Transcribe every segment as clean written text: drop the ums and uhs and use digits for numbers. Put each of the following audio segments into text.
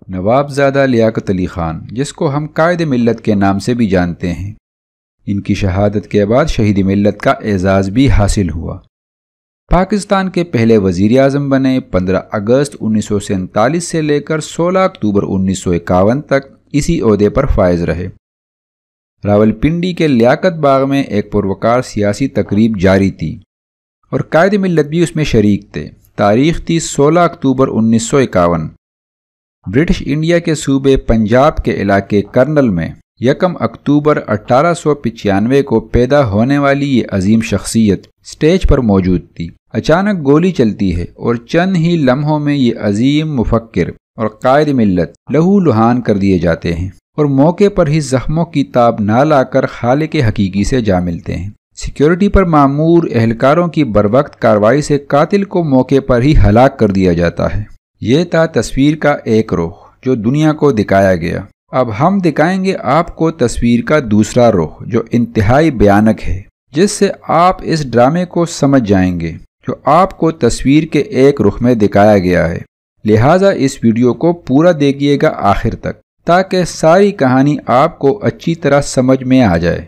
نوابزادہ لیاقت علی خان، جس کو ہم قائد ملت کے نام سے بھی جانتے ہیں، ان کی شہادت کے بعد شہید ملت کا اعزاز بھی حاصل ہوا۔ پاکستان کے پہلے وزیر اعظم بنے۔ 15 اگست 1947 سے لے کر 16 اکتوبر 1951 تک اسی عہدے پر فائز رہے۔ راولپنڈی کے لیاقت باغ میں ایک پروقار سیاسی تقریب جاری تھی اور قائد ملت بھی اس میں شریک تھے۔ تاریخ تھی 16 اکتوبر 1951۔ برٹش انڈیا کے صوبے پنجاب کے علاقے کرنل میں 1 اکتوبر 1895 کو پیدا ہونے والی یہ عظیم شخصیت سٹیج پر موجود تھی۔ اچانک گولی چلتی ہے اور چند ہی لمحوں میں یہ عظیم مفکر اور قائد ملت لہو لہان کر دیے جاتے ہیں اور موقع پر ہی زخموں کی تاب نہ لا کر خالق حقیقی سے جا ملتے ہیں۔ سیکیورٹی پر مامور اہلکاروں کی بروقت کارروائی سے قاتل کو موقع پر ہی ہلاک کر دیا جاتا ہے۔ یہ تھا تصویر کا ایک رخ جو دنیا کو دکھایا گیا۔ اب ہم دکھائیں گے آپ کو تصویر کا دوسرا رخ جو انتہائی بھیانک ہے، جس سے آپ اس ڈرامے کو سمجھ جائیں گے جو آپ کو تصویر کے ایک رخ میں دکھایا گیا ہے۔ لہٰذا اس ویڈیو کو پورا دیکھیے گا آخر تک تاکہ ساری کہانی آپ کو اچھی طرح سمجھ میں آ جائے۔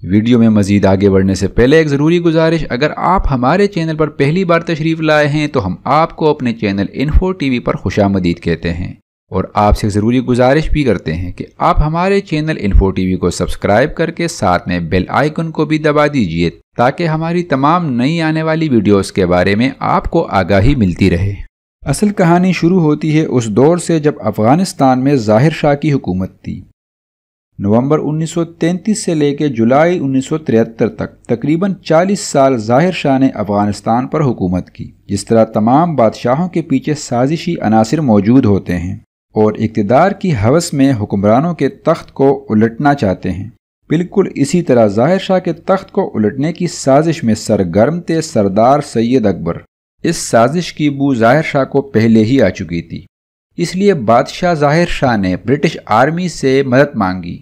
ویڈیو میں مزید آگے بڑھنے سے پہلے ایک ضروری گزارش، اگر آپ ہمارے چینل پر پہلی بار تشریف لائے ہیں تو ہم آپ کو اپنے چینل انفو ٹی وی پر خوش آمدید کہتے ہیں اور آپ سے ضروری گزارش بھی کرتے ہیں کہ آپ ہمارے چینل انفو ٹی وی کو سبسکرائب کر کے ساتھ میں بیل آئیکن کو بھی دبا دیجئے تاکہ ہماری تمام نئی آنے والی ویڈیوز کے بارے میں آپ کو آگاہی ملتی رہے۔ اصل کہانی شروع ہوتی ہے اس دور سے جب افغانستان میں ظاہر شاہ کی حکومت تھی۔ نومبر 1933 سے لے کے جولائی 1973 تک تقریباً 40 سال ظاہر شاہ نے افغانستان پر حکومت کی۔ جس طرح تمام بادشاہوں کے پیچھے سازشی عناصر موجود ہوتے ہیں اور اقتدار کی ہوس میں حکمرانوں کے تخت کو الٹنا چاہتے ہیں، بالکل اسی طرح ظاہر شاہ کے تخت کو الٹنے کی سازش میں سرگرم تھے سردار سید اکبر۔ اس سازش کی بو ظاہر شاہ کو پہلے ہی آ چکی تھی، اس لیے بادشاہ ظاہر شاہ نے برٹش آرمی سے مدد مانگی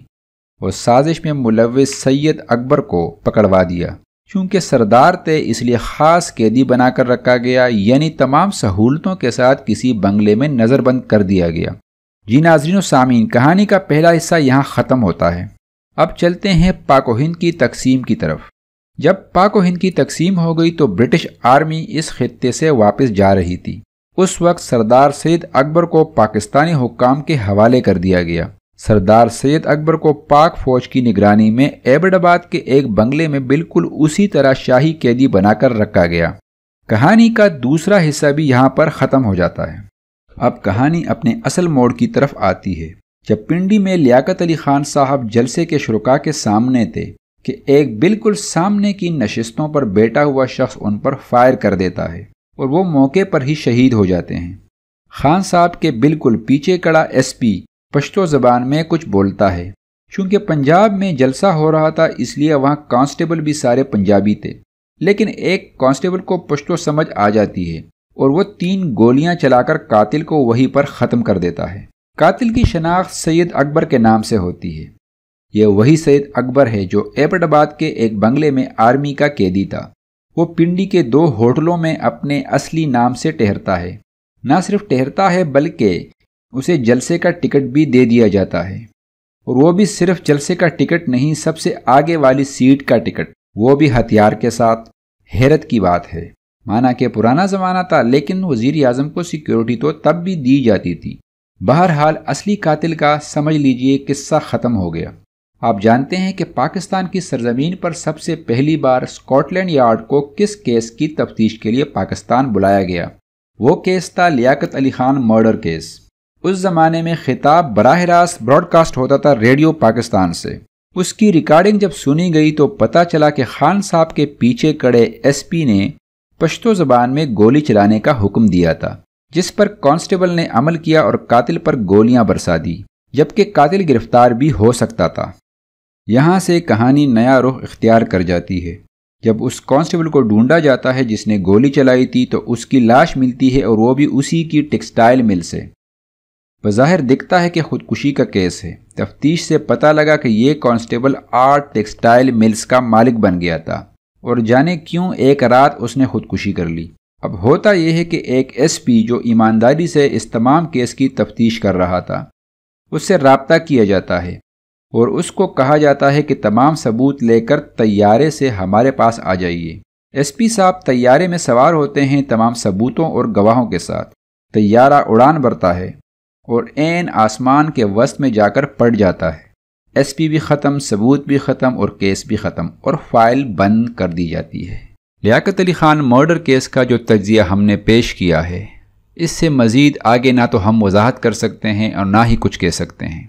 اور سازش میں ملوث سید اکبر کو پکڑوا دیا۔ چونکہ سردار تھے اس لیے خاص قیدی بنا کر رکھا گیا، یعنی تمام سہولتوں کے ساتھ کسی بنگلے میں نظر بند کر دیا گیا۔ جی ناظرین و سامعین، کہانی کا پہلا حصہ یہاں ختم ہوتا ہے۔ اب چلتے ہیں پاک و ہند کی تقسیم کی طرف۔ جب پاک و ہند کی تقسیم ہو گئی تو برٹش آرمی اس خطے سے واپس جا رہی تھی۔ اس وقت سردار سید اکبر کو پاکستانی حکام کے حوالے کر دیا گیا۔ سردار سید اکبر کو پاک فوج کی نگرانی میں ایبٹ آباد کے ایک بنگلے میں بالکل اسی طرح شاہی قیدی بنا کر رکھا گیا۔ کہانی کا دوسرا حصہ بھی یہاں پر ختم ہو جاتا ہے۔ اب کہانی اپنے اصل موڑ کی طرف آتی ہے جب پنڈی میں لیاقت علی خان صاحب جلسے کے شرکاء کے سامنے تھے کہ ایک بالکل سامنے کی نشستوں پر بیٹھا ہوا شخص ان پر فائر کر دیتا ہے اور وہ موقع پر ہی شہید ہو جاتے ہیں۔ خان صاحب کے بالکل پیچھے کڑا ایس پی پشتو زبان میں کچھ بولتا ہے۔ چونکہ پنجاب میں جلسہ ہو رہا تھا اس لیے وہاں کانسٹیبل بھی سارے پنجابی تھے، لیکن ایک کانسٹیبل کو پشتو سمجھ آ جاتی ہے اور وہ 3 گولیاں چلا کر قاتل کو وہیں پر ختم کر دیتا ہے۔ قاتل کی شناخت سید اکبر کے نام سے ہوتی ہے۔ یہ وہی سید اکبر ہے جو ایبٹ آباد کے ایک بنگلے میں آرمی کا قیدی تھا۔ وہ پنڈی کے 2 ہوٹلوں میں اپنے اصلی نام سے ٹھہرتا ہے۔ نہ صرف ٹھہرتا ہے بلکہ اسے جلسے کا ٹکٹ بھی دے دیا جاتا ہے، اور وہ بھی صرف جلسے کا ٹکٹ نہیں، سب سے آگے والی سیٹ کا ٹکٹ، وہ بھی ہتھیار کے ساتھ۔ حیرت کی بات ہے، مانا کہ پرانا زمانہ تھا لیکن وزیر اعظم کو سیکیورٹی تو تب بھی دی جاتی تھی۔ بہرحال اصلی قاتل کا سمجھ لیجئے قصہ ختم ہو گیا۔ آپ جانتے ہیں کہ پاکستان کی سرزمین پر سب سے پہلی بار اسکاٹ لینڈ یارڈ کو کس کیس کی تفتیش کے لیے پاکستان بلایا گیا؟ وہ کیس تھا لیاقت علی خان مرڈر کیس۔ اس زمانے میں خطاب براہ راست براڈ کاسٹ ہوتا تھا ریڈیو پاکستان سے۔ اس کی ریکارڈنگ جب سنی گئی تو پتہ چلا کہ خان صاحب کے پیچھے کڑے ایس پی نے پشتو زبان میں گولی چلانے کا حکم دیا تھا، جس پر کانسٹیبل نے عمل کیا اور قاتل پر گولیاں برسا دی، جبکہ قاتل گرفتار بھی ہو سکتا تھا۔ یہاں سے کہانی نیا رخ اختیار کر جاتی ہے جب اس کانسٹیبل کو ڈھونڈا جاتا ہے جس نے گولی چلائی تھی تو اس کی لاش ملتی ہے اور وہ بھی اسی کی ٹیکسٹائل مل سے۔ بظاہر دکھتا ہے کہ خودکشی کا کیس ہے۔ تفتیش سے پتہ لگا کہ یہ کانسٹیبل 8 ٹیکسٹائل ملز کا مالک بن گیا تھا اور جانے کیوں ایک رات اس نے خودکشی کر لی۔ اب ہوتا یہ ہے کہ ایک ایس پی جو ایمانداری سے اس تمام کیس کی تفتیش کر رہا تھا، اس سے رابطہ کیا جاتا ہے اور اس کو کہا جاتا ہے کہ تمام ثبوت لے کر طیارے سے ہمارے پاس آ جائیے۔ ایس پی صاحب طیارے میں سوار ہوتے ہیں تمام ثبوتوں اور گواہوں کے ساتھ۔ طیارہ اڑان بھرتا ہے اور عین آسمان کے وسط میں جا کر پڑ جاتا ہے۔ ایس پی بھی ختم، ثبوت بھی ختم اور کیس بھی ختم، اور فائل بند کر دی جاتی ہے۔ لیاقت علی خان مرڈر کیس کا جو تجزیہ ہم نے پیش کیا ہے، اس سے مزید آگے نہ تو ہم وضاحت کر سکتے ہیں اور نہ ہی کچھ کہہ سکتے ہیں،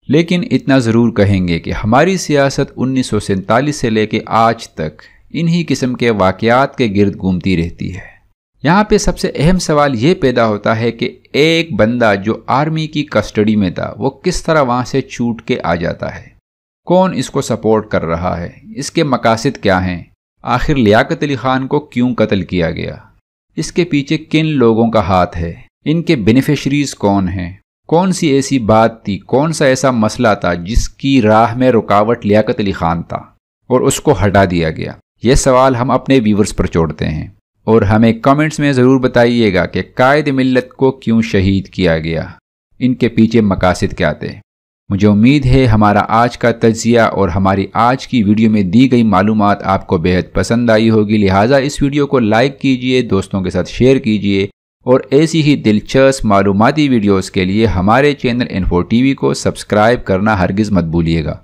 لیکن اتنا ضرور کہیں گے کہ ہماری سیاست 1947 سے لے کے آج تک انہی قسم کے واقعات کے گرد گھومتی رہتی ہے۔ یہاں پہ سب سے اہم سوال یہ پیدا ہوتا ہے کہ ایک بندہ جو آرمی کی کسٹڈی میں تھا، وہ کس طرح وہاں سے چھوٹ کے آ جاتا ہے؟ کون اس کو سپورٹ کر رہا ہے؟ اس کے مقاصد کیا ہیں؟ آخر لیاقت علی خان کو کیوں قتل کیا گیا؟ اس کے پیچھے کن لوگوں کا ہاتھ ہے؟ ان کے بینیفیشریز کون ہیں؟ کون سی ایسی بات تھی، کون سا ایسا مسئلہ تھا جس کی راہ میں رکاوٹ لیاقت علی خان تھا اور اس کو ہٹا دیا گیا؟ یہ سوال ہم اپنے ویورز پر چھوڑتے ہیں، اور ہمیں کمنٹس میں ضرور بتائیے گا کہ قائد ملت کو کیوں شہید کیا گیا، ان کے پیچھے مقاصد کیا تھے۔ مجھے امید ہے ہمارا آج کا تجزیہ اور ہماری آج کی ویڈیو میں دی گئی معلومات آپ کو بہت پسند آئی ہوگی، لہٰذا اس ویڈیو کو لائک کیجئے، دوستوں کے ساتھ شیئر کیجئے، اور ایسی ہی دلچسپ معلوماتی ویڈیوز کے لیے ہمارے چینل انفو ٹی وی کو سبسکرائب کرنا ہرگز مت بھولیے گا۔